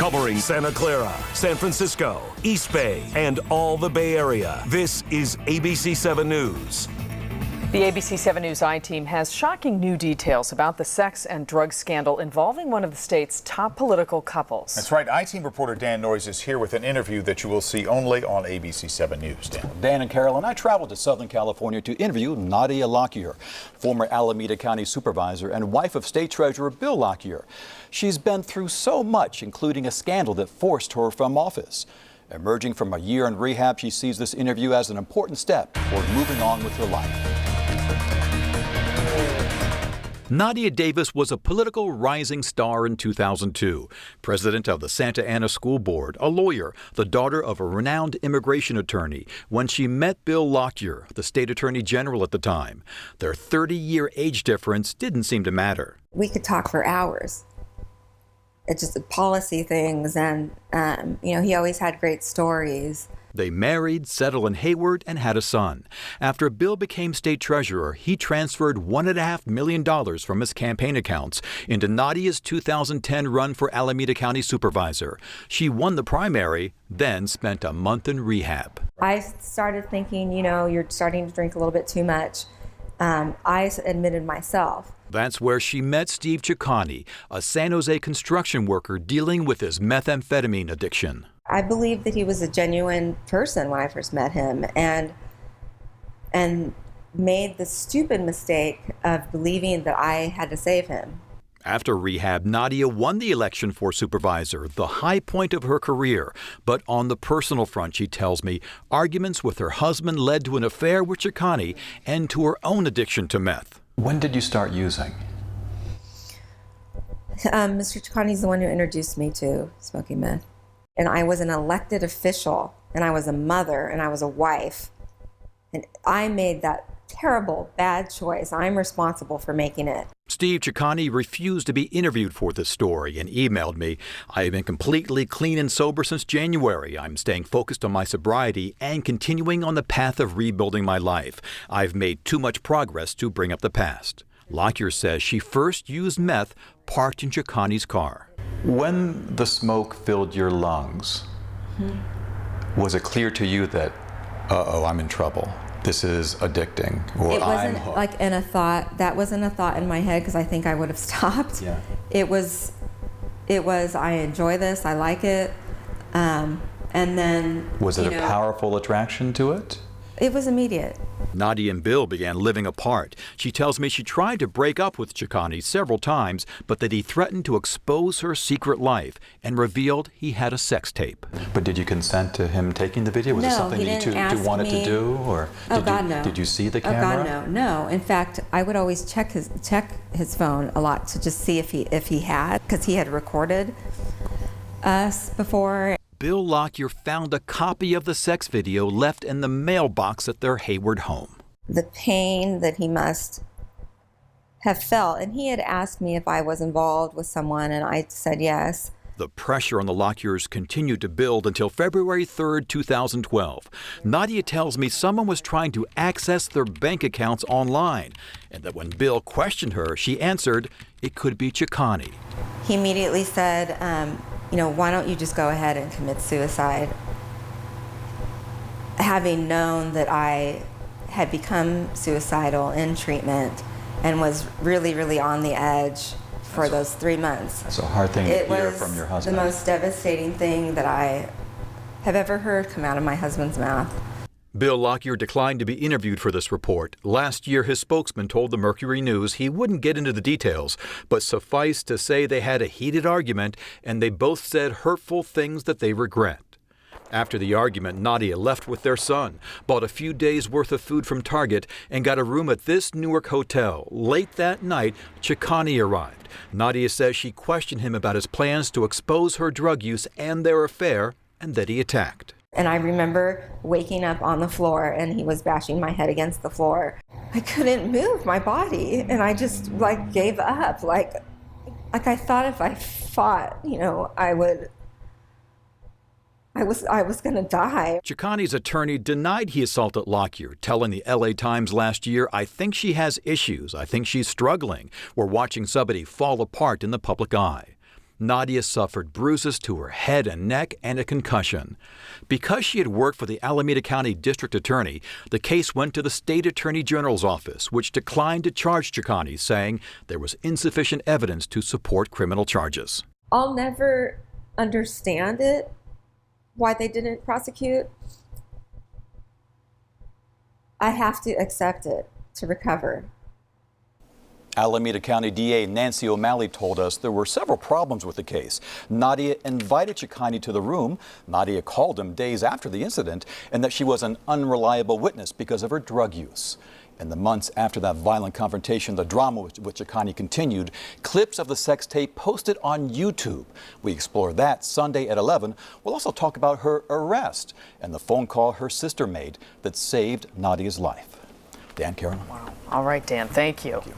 Covering Santa Clara, San Francisco, East Bay, and all the Bay Area, this is ABC 7 News. The ABC 7 News I-Team has shocking new details about the sex and drug scandal involving one of the state's top political couples. That's right. I-Team reporter Dan Noyes is here with an interview that you will see only on ABC 7 News. Dan and Carol and I traveled to Southern California to interview Nadia Lockyer, former Alameda County supervisor and wife of State Treasurer Bill Lockyer. She's been through so much, including a scandal that forced her from office. Emerging from a year in rehab, she sees this interview as an important step toward moving on with her life. Nadia Davis was a political rising star in 2002, president of the Santa Ana School Board, a lawyer, the daughter of a renowned immigration attorney, when she met Bill Lockyer, the state attorney general at the time. Their 30-year age difference didn't seem to matter. We could talk for hours. It's just policy things, and he always had great stories. They married, settled in Hayward, and had a son. After Bill became state treasurer, he transferred $1.5 million from his campaign accounts into Nadia's 2010 run for Alameda County supervisor. She won the primary, then spent a month in rehab. I started thinking, you're starting to drink a little bit too much. I admitted myself. That's where she met Steve Ciccone, a San Jose construction worker dealing with his methamphetamine addiction. I believed that he was a genuine person when I first met him, and made the stupid mistake of believing that I had to save him. After rehab, Nadia won the election for supervisor, the high point of her career. But on the personal front, she tells me, arguments with her husband led to an affair with Ciccone and to her own addiction to meth. When did you start using? Mr. Ciccone is the one who introduced me to smoking meth. And I was an elected official, and I was a mother, and I was a wife. And I made that terrible, bad choice. I'm responsible for making it. Steve Ciccone refused to be interviewed for this story and emailed me, "I have been completely clean and sober since January. I'm staying focused on my sobriety and continuing on the path of rebuilding my life. I've made too much progress to bring up the past." Lockyer says she first used meth parked in Ciccone's car. When the smoke filled your lungs, was it clear to you that, I'm in trouble? This is addicting, or it wasn't that wasn't a thought in my head, because I think I would have stopped. Yeah. It was, I enjoy this, I like it, and then... Was it a powerful attraction to it? It was immediate. Nadia and Bill began living apart. She tells me she tried to break up with Ciccone several times, but that he threatened to expose her secret life and revealed he had a sex tape. But did you consent to him taking the video? Was it something you two wanted to do? Or no. Did you see the camera? Oh God, no. In fact, I would always check his phone a lot to just see if he had, because he had recorded us before. Bill Lockyer found a copy of the sex video left in the mailbox at their Hayward home. The pain that he must have felt, and he had asked me if I was involved with someone, and I said yes. The pressure on the Lockyers continued to build until February 3rd, 2012. Nadia tells me someone was trying to access their bank accounts online, and that when Bill questioned her, she answered it could be Ciccone. He immediately said, why don't you just go ahead and commit suicide? Having known that I had become suicidal in treatment and was really, really on the edge for those 3 months. That's a hard thing to hear from your husband. It was the most devastating thing that I have ever heard come out of my husband's mouth. Bill Lockyer declined to be interviewed for this report. Last year, his spokesman told the Mercury News he wouldn't get into the details, but suffice to say they had a heated argument and they both said hurtful things that they regret. After the argument, Nadia left with their son, bought a few days' worth of food from Target, and got a room at this Newark hotel. Late that night, Ciccone arrived. Nadia says she questioned him about his plans to expose her drug use and their affair, and that he attacked. And I remember waking up on the floor and he was bashing my head against the floor. I couldn't move my body, and I just gave up. Like I thought if I fought, I was going to die. Ciccone's attorney denied he assaulted Lockyer, telling the LA Times last year, "I think she has issues. I think she's struggling. We're watching somebody fall apart in the public eye." Nadia suffered bruises to her head and neck and a concussion. Because she had worked for the Alameda County District Attorney, the case went to the State Attorney General's office, which declined to charge Ciccone, saying there was insufficient evidence to support criminal charges. I'll never understand it, why they didn't prosecute. I have to accept it to recover. Alameda County DA Nancy O'Malley told us there were several problems with the case. Nadia invited Ciccone to the room. Nadia called him days after the incident, and that she was an unreliable witness because of her drug use. In the months after that violent confrontation, the drama with Ciccone continued. Clips of the sex tape posted on YouTube. We explore that Sunday at 11. We'll also talk about her arrest and the phone call her sister made that saved Nadia's life. Dan, Karen. Wow. All right, Dan. Thank you. Thank you.